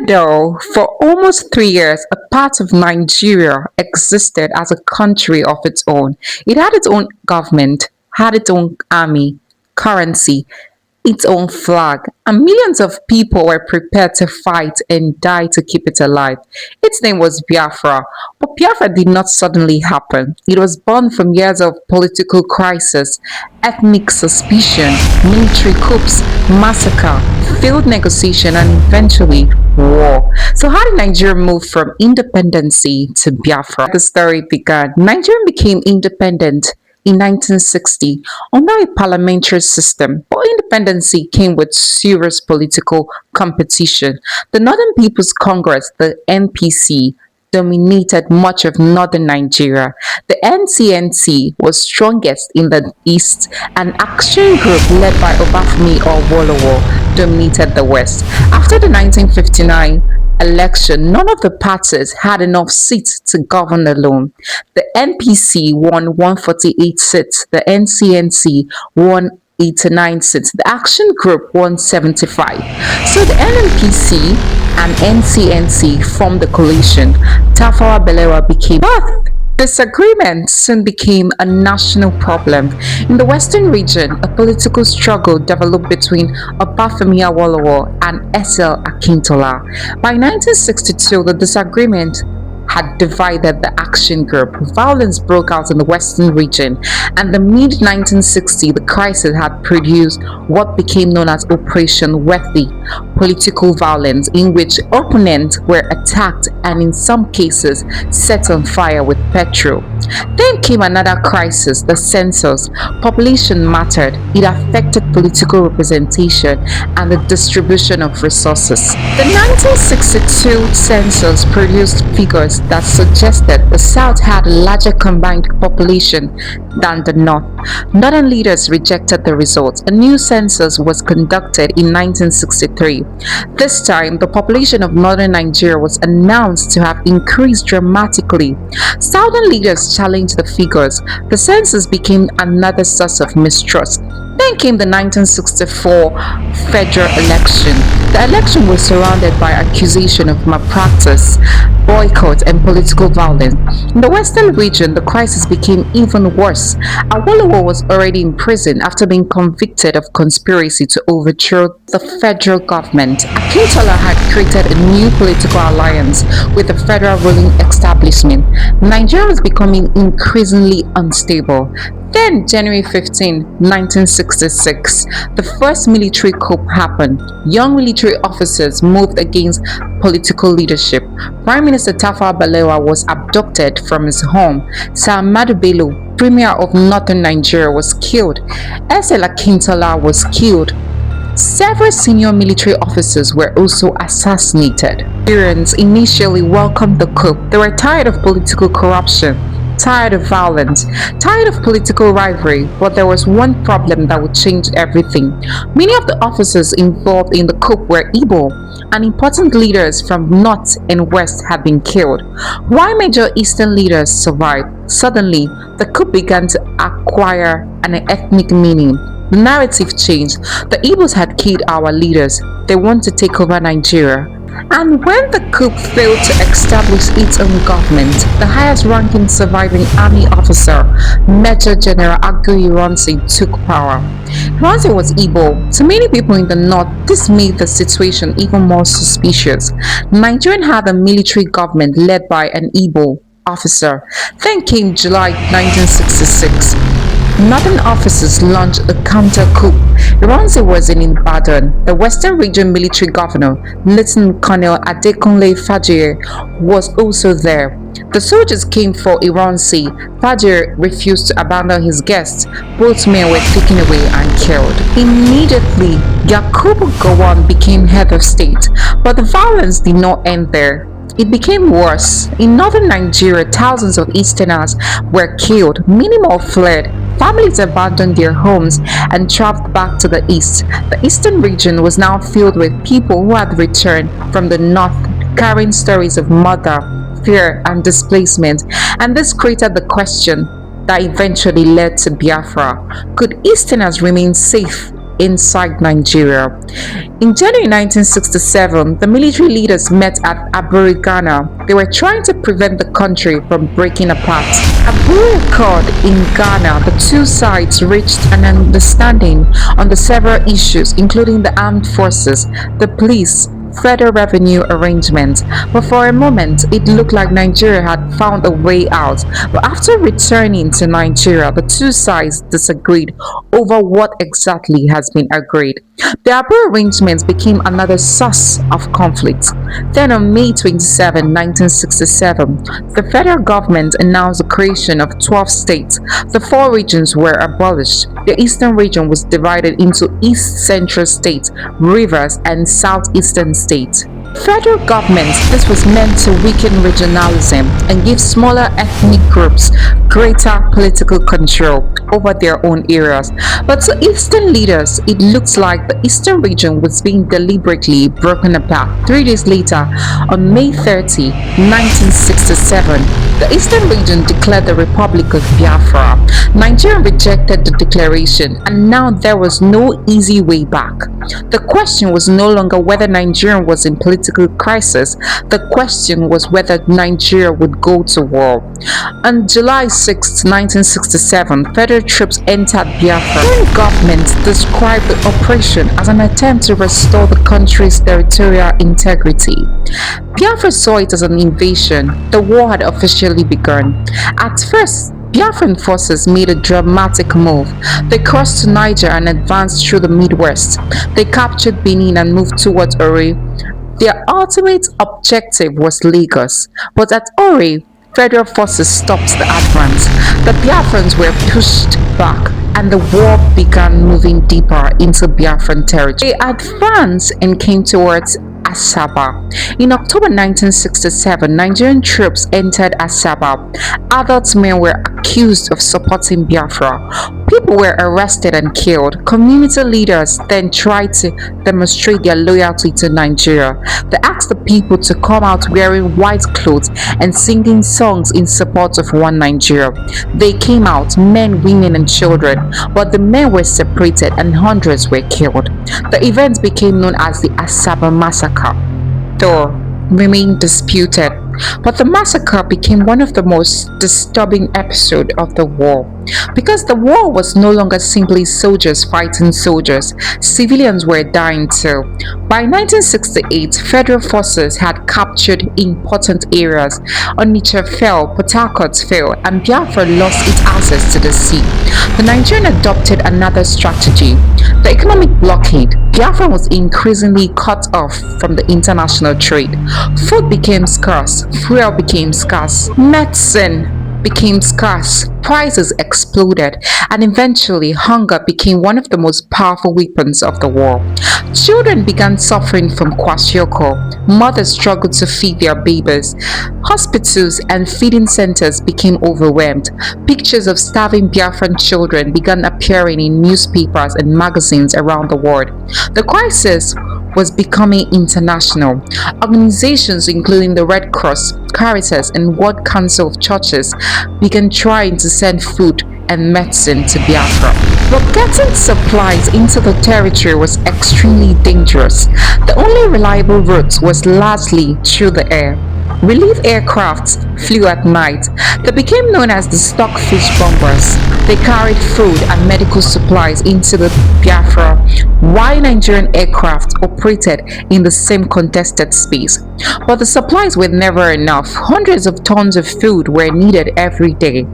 Though for almost 3 years, a part of Nigeria existed as a country of its own. It had its own government, had its own army, currency, its own flag, and millions of people were prepared to fight and die to keep it alive. Its name was Biafra, but Biafra did not suddenly happen. It was born from years of political crisis, ethnic suspicion, military coups, massacre, failed negotiation, and eventually war. So, how did Nigeria move from independency to Biafra? The story began. Nigeria became independent in 1960 under a parliamentary system, but independency came with serious political competition. The Northern People's Congress, the NPC, dominated much of northern Nigeria. The NCNC was strongest in the east, and Action Group led by Obafemi Awolowo dominated the west. After the 1959 election, none of the parties had enough seats to govern alone. The NPC won 148 seats, the NCNC won 89 seats, the Action Group won 75. So the NNPC and NCNC formed the coalition. Tafawa Balewa became birth. Disagreement soon became a national problem. In the western region, a political struggle developed between Obafemi Awolowo and SL Akintola. By 1962, the disagreement had divided the Action Group. Violence broke out in the western region, and the mid-1960s, the crisis had produced what became known as Operation Worthy, political violence in which opponents were attacked and in some cases set on fire with petrol. Then came another crisis, the census. Population mattered. It affected political representation and the distribution of resources. The 1962 census produced figures that suggested the South had a larger combined population than the North. Northern leaders rejected the results. A new census was conducted in 1963. This time, the population of northern Nigeria was announced to have increased dramatically. Southern leaders challenged the figures. The census became another source of mistrust. Then came the 1964 federal election. The election was surrounded by accusation of malpractice, boycott, and political violence. In the western region, the crisis became even worse. Awolowo was already in prison after being convicted of conspiracy to overthrow the federal government. Akintola had created a new political alliance with the federal ruling establishment. Nigeria was becoming increasingly unstable. Then, January 15, 1966, the first military coup happened. Young military officers moved against political leadership. Prime Minister Tafawa Balewa was abducted from his home. Sir Ahmadu Bello, Premier of Northern Nigeria, was killed. SL Akintola was killed. Several senior military officers were also assassinated. Nigerians initially welcomed the coup. They were tired of political corruption, tired of violence, tired of political rivalry, but there was one problem that would change everything. Many of the officers involved in the coup were Igbo, and important leaders from North and West had been killed. While major Eastern leaders survived, suddenly the coup began to acquire an ethnic meaning. The narrative changed. The Igbos had killed our leaders. They want to take over Nigeria. And when the coup failed to establish its own government, the highest ranking surviving army officer, Major General Agu Ironsi, took power. Ironsi was Igbo. To many people in the north, this made the situation even more suspicious. Nigeria had a military government led by an Igbo officer. Then came July 1966. Northern officers launched a counter-coup. Ironsi was in Ibadan. The Western Region military governor, Lieutenant Colonel Adekunle Fajie, was also there. The soldiers came for Ironsi. Fajie refused to abandon his guests. Both men were taken away and killed. Immediately, Yakubu Gowon became head of state, but the violence did not end there. It became worse. In northern Nigeria, thousands of Easterners were killed. Many more fled. Families abandoned their homes and traveled back to the east. The eastern region was now filled with people who had returned from the north, carrying stories of murder, fear, and displacement. And this created the question that eventually led to Biafra. Could Easterners remain safe inside Nigeria. In January 1967, the military leaders met at Aburi, Ghana. They were trying to prevent the country from breaking apart. Aburi Accord in Ghana, the two sides reached an understanding on the several issues, including the armed forces, the police, federal revenue arrangements. But for a moment, it looked like Nigeria had found a way out. But after returning to Nigeria, the two sides disagreed over what exactly has been agreed. The Abu arrangements became another source of conflict. Then on May 27, 1967, the federal government announced the creation of 12 states. The four regions were abolished. The eastern region was divided into East Central states, Rivers, and Southeastern states. Federal government, this was meant to weaken regionalism and give smaller ethnic groups greater political control over their own areas. But to Eastern leaders, it looked like the Eastern region was being deliberately broken apart. 3 days later, on May 30, 1967, the Eastern region declared the Republic of Biafra. Nigeria rejected the declaration, and now there was no easy way back. The question was no longer whether Nigeria was in political crisis. The question was whether Nigeria would go to war. On July 6, 1967, federal troops entered Biafra. The government described the operation as an attempt to restore the country's territorial integrity. Biafra saw it as an invasion. The war had officially begun. At first, Biafran forces made a dramatic move. They crossed to Niger and advanced through the Midwest. They captured Benin and moved towards Ori. Their ultimate objective was Lagos, but at Ori, federal forces stopped the advance. The Biafrans were pushed back, and the war began moving deeper into Biafran territory. They advanced and came towards Asaba. In October 1967, Nigerian troops entered Asaba. Adult men were accused of supporting Biafra. People were arrested and killed. Community leaders then tried to demonstrate their loyalty to Nigeria. They asked the people to come out wearing white clothes and singing songs in support of one Nigeria. They came out, men, women, and children, but the men were separated and hundreds were killed. The event became known as the Asaba massacre, though remained disputed. But the massacre became one of the most disturbing episodes of the war, because the war was no longer simply soldiers fighting soldiers. Civilians were dying too. By 1968, federal forces had captured important areas. Onitsha fell, Port Harcourt fell, and Biafra lost its access to the sea. The Nigerians adopted another strategy: the economic blockade. Biafra was increasingly cut off from the international trade. Food became scarce, fuel became scarce, medicine became scarce, prices exploded, and eventually hunger became one of the most powerful weapons of the war. Children began suffering from kwashiorkor. Mothers struggled to feed their babies. Hospitals and feeding centers became overwhelmed. Pictures of starving Biafran children began appearing in newspapers and magazines around the world. The crisis was becoming international. Organizations including the Red Cross, Caritas, and World Council of Churches began trying to send food and medicine to Biafra. But getting supplies into the territory was extremely dangerous. The only reliable route was largely through the air. Relief aircrafts flew at night. They became known as the stockfish bombers. They carried food and medical supplies into the Biafra, while Nigerian aircraft operated in the same contested space. But the supplies were never enough. Hundreds of tons of food were needed every day.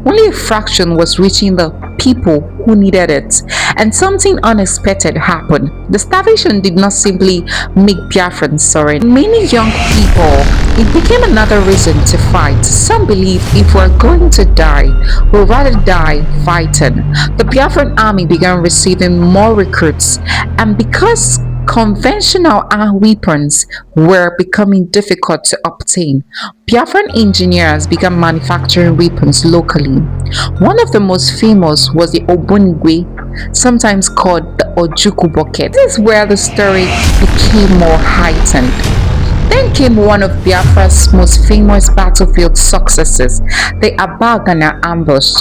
Only a fraction was reaching the people who needed it, and something unexpected happened. The starvation did not simply make Biafrans sorry. Many young people, it became another reason to fight. Some believe if we're going to die, we'll rather die fighting. The Biafran army began receiving more recruits, and because conventional weapons were becoming difficult to obtain, Biafran engineers began manufacturing weapons locally. One of the most famous was the Obonigwe, sometimes called the Ojuku bucket. This is where the story became more heightened. Then came one of Biafra's most famous battlefield successes, the Abagana ambush.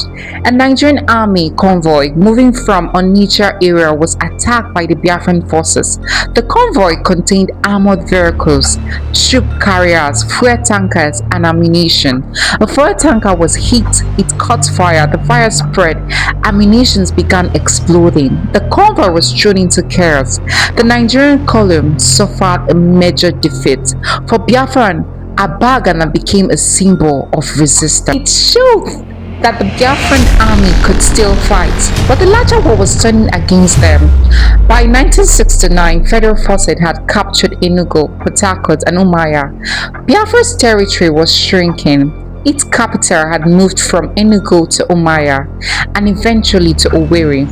A Nigerian army convoy moving from Onitsha area was attacked by the Biafran forces. The convoy contained armored vehicles, troop carriers, fuel tankers, and ammunition. A fuel tanker was hit, it caught fire, the fire spread, ammunition began exploding. The convoy was thrown into chaos. The Nigerian column suffered a major defeat. For Biafran, Abagana became a symbol of resistance. It showed that the Biafran army could still fight, but the larger war was turning against them. By 1969, federal forces had captured Enugu, Port Harcourt, and Umuahia. Biafra's territory was shrinking. Its capital had moved from Enugu to Umuahia and eventually to Owerri.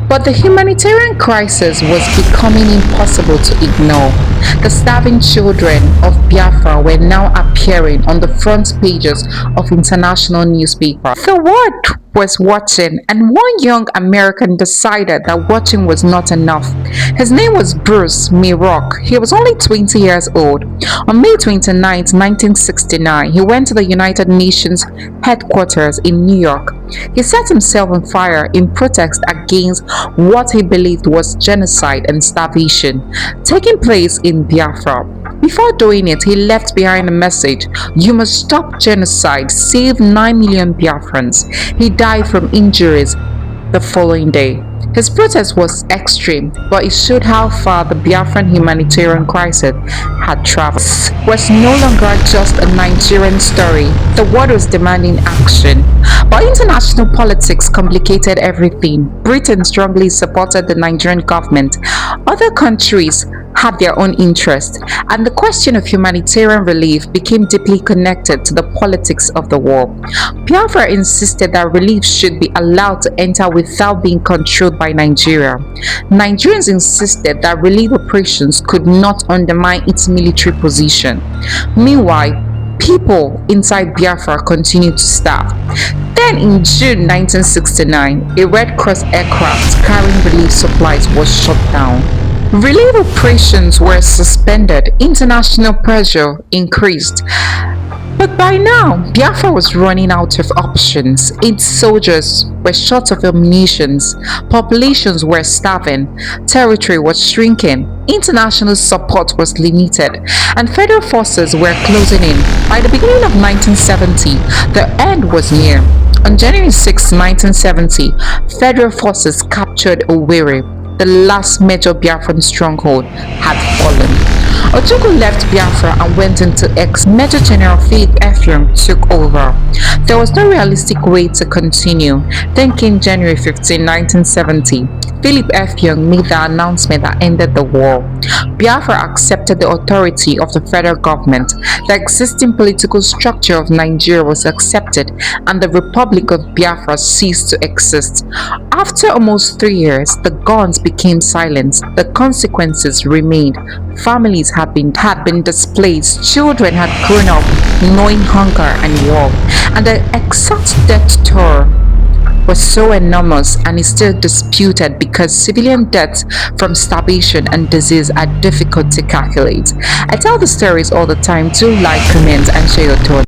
But the humanitarian crisis was becoming impossible to ignore. The starving children of Biafra were now appearing on the front pages of international newspapers. The world was watching, and one young American decided that watching was not enough. His name was Bruce Mayrock. He was only 20 years old. On May 29, 1969, he went to the United Nations headquarters in New York. He set himself on fire in protest against what he believed was genocide and starvation taking place in Biafra. Before doing it, he left behind a message: "You must stop genocide, save 9 million Biafrans." He died from injuries the following day. His protest was extreme, but it showed how far the Biafran humanitarian crisis had traveled. It was no longer just a Nigerian story. The world was demanding action. But international politics complicated everything. Britain strongly supported the Nigerian government. Other countries had their own interests, and the question of humanitarian relief became deeply connected to the politics of the war. Biafra insisted that relief should be allowed to enter without being controlled by Nigeria. Nigerians insisted that relief operations could not undermine its military position. Meanwhile, people inside Biafra continued to starve. Then in June 1969, a Red Cross aircraft carrying relief supplies was shot down. Relief operations were suspended, international pressure increased. But by now, Biafra was running out of options. Its soldiers were short of ammunition, populations were starving, territory was shrinking, international support was limited, and federal forces were closing in. By the beginning of 1970, the end was near. On January 6, 1970, federal forces captured Owerri. The last major Biafran stronghold had fallen. Ojukwu left Biafra and went into exile. Major General Philip Effiong took over. There was no realistic way to continue. Then came January 15, 1970. Philip Effiong made the announcement that ended the war. Biafra accepted the authority of the federal government. The existing political structure of Nigeria was accepted, and the Republic of Biafra ceased to exist. After almost 3 years, the guns became silent. The consequences remained. Families had been displaced. Children had grown up knowing hunger and war, and the exact death toll was so enormous and is still disputed because civilian deaths from starvation and disease are difficult to calculate. I tell the stories all the time. Do like, comment, and share your thoughts.